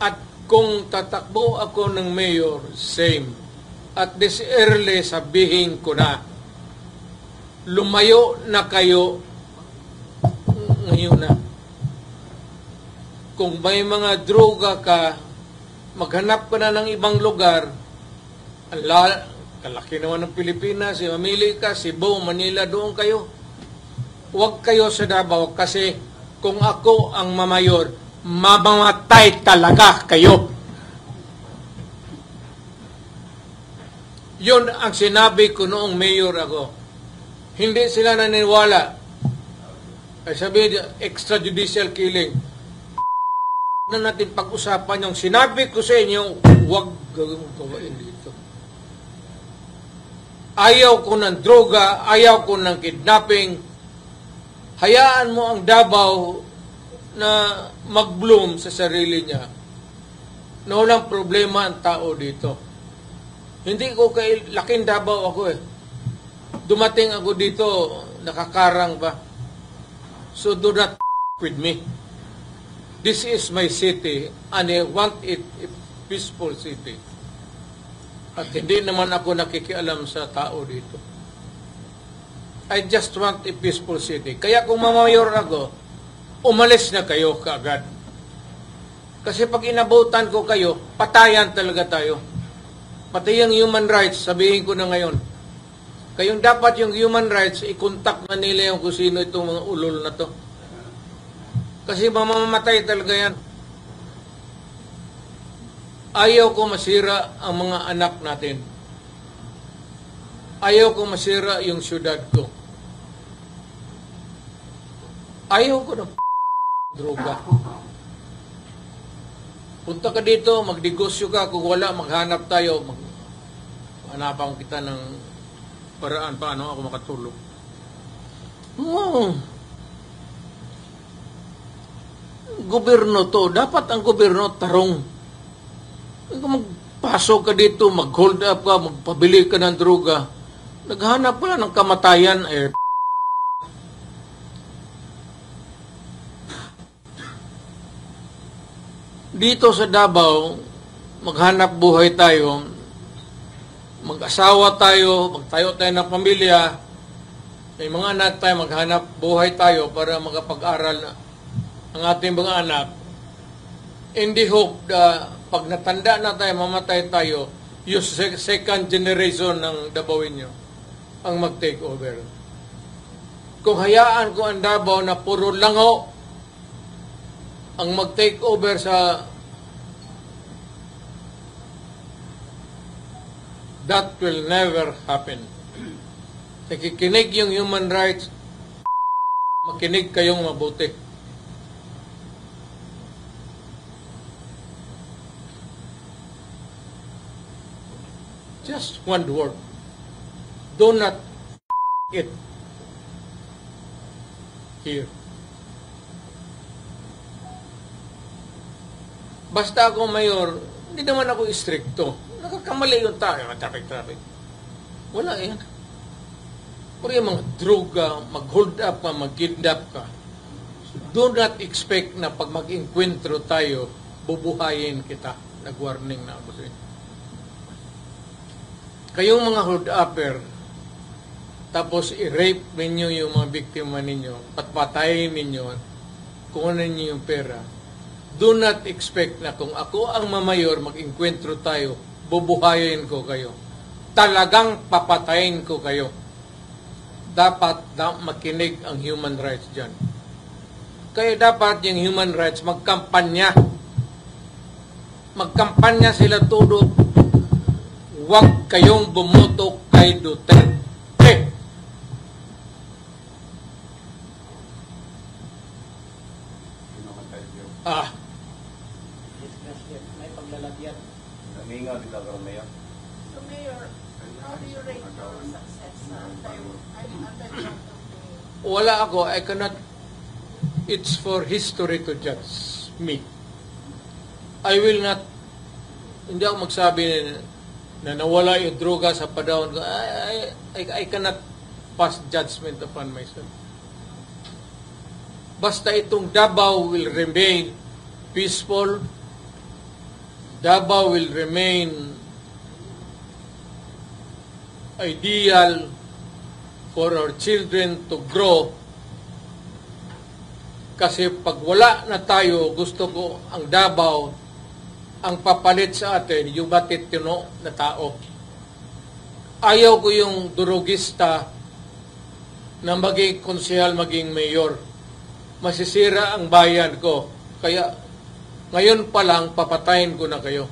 At kung tatakbo ako ng mayor, same. At this early, sabihin ko na, lumayo na kayo ngayon na. Kung may mga droga ka, maghanap ka na ng ibang lugar. Kalaki naman ng Pilipinas, mamili ka, Cebu, Manila, doon kayo. Huwag kayo sa Davao kasi kung ako ang mamayor, mamamatay talaga kayo. Yun ang sinabi ko noong mayor ako. Hindi sila naniniwala. Ay sabi, extrajudicial killing. Na natin pag-usapan yung sinabi ko sa inyo, huwag gawain dito. Ayaw ko ng droga, ayaw ko ng kidnapping. Hayaan mo ang Davao na mag-bloom sa sarili niya. Na walang problema ang tao dito. Hindi ko kay laking Davao ako eh. Dumating ako dito, nakakarang pa. So do not with me. This is my city and I want it a peaceful city. At hindi naman ako nakikialam sa tao dito. I just want a peaceful city. Kaya kung mamayor ako, umalis na kayo kaagad. Kasi pag inabutan ko kayo, patayan talaga tayo. Pati yung human rights, sabihin ko na ngayon. Kayong dapat yung human rights, i-contact na nila yung kung sino itong mga ulol na to. Kasi mamamatay talaga yan. Ayaw ko masira ang mga anak natin. Ayaw ko masira yung syudad ko. Ayaw ko ng droga. Punta ka dito, magdegosyo ka. Kung wala, maghanap tayo. Hanapan kita ng paraan paano ako makatulong. Gobyerno to. Dapat ang gobyerno tarong. Kung magpasok ka dito, mag-hold up ka, magpabili ka ng droga, naghanap pala ng kamatayan, dito sa Davao, maghanap buhay tayo, mag-asawa tayo, magtayo tayo ng pamilya, may mga anak tayo, maghanap buhay tayo para magapag-aral ang ating mga anak. In the hope na pag natanda na tayo, mamatay tayo, yung second generation ng Davaoenyo ang mag-take over. Kung hayaan ko ang Davao na puro lango ang mag-take over sa that will never happen. Nakikinig yung human rights, makinig kayong mabuti. Just one word. Do not it here. Basta ako mayor, hindi naman ako istrikto. Nakakamali yung tayo, traffic. Wala yan. Pero yung mga droga, mag-hold up ka, mag-kidnap ka, do not expect na pag mag-enkwentro tayo, bubuhayin kita. Nag-warning na ako sa inyo. Kayong mga hold-upper, tapos i-rape ninyo yung mga biktima ninyo, patpatayin ninyo, kunin ninyo yung pera, do not expect na kung ako ang mamayor, mag-enkwentro tayo, bubuhayin ko kayo. Talagang papatayin ko kayo. Dapat makinig ang human rights dyan. Kaya dapat yung human rights magkampanya. Magkampanya sila todo. Huwag kayong bumoto kay Duterte. May paglalagyan. Namingaw dito ka Mayor. So Mayor, how do you rate your success under the Wala ako. I cannot. It's for history to judge me. I will not. Hindi ako magsabi na nawala yung droga sa padawon ko. I cannot pass judgment upon myself. Basta itong Davao will remain peaceful, Davao will remain ideal for our children to grow. Kasi pag wala na tayo, gusto ko ang Davao, ang papalit sa atin, yung matitino na tao. Ayaw ko yung durugista na maging konsehal, maging mayor. Masisira ang bayan ko. Kaya ngayon pa lang, papatayin ko na kayo.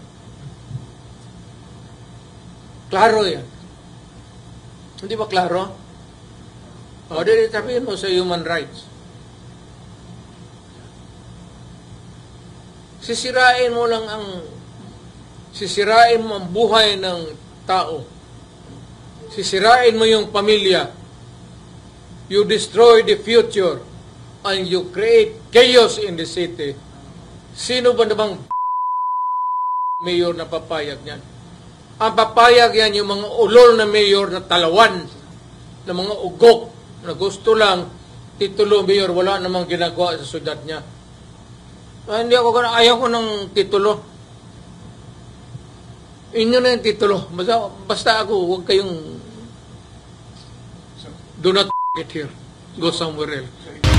Klaro yan. Hindi ba klaro? O, di sabihin mo sa human rights. Sisirain mo ang buhay ng tao. Sisirain mo yung pamilya. You destroy the future and you create chaos in the city. Sino ba namang mayor na papayag niyan? Ang papayag yan yung mga ulol na mayor na talawan, na mga ugok, na gusto lang titulo mayor, wala namang ginagawa sa syudad niya. Hindi ako ganun. Ayaw ko ng titulo. Inyo na yung titulo. Basta ako, huwag kayong do not get here. Go somewhere else.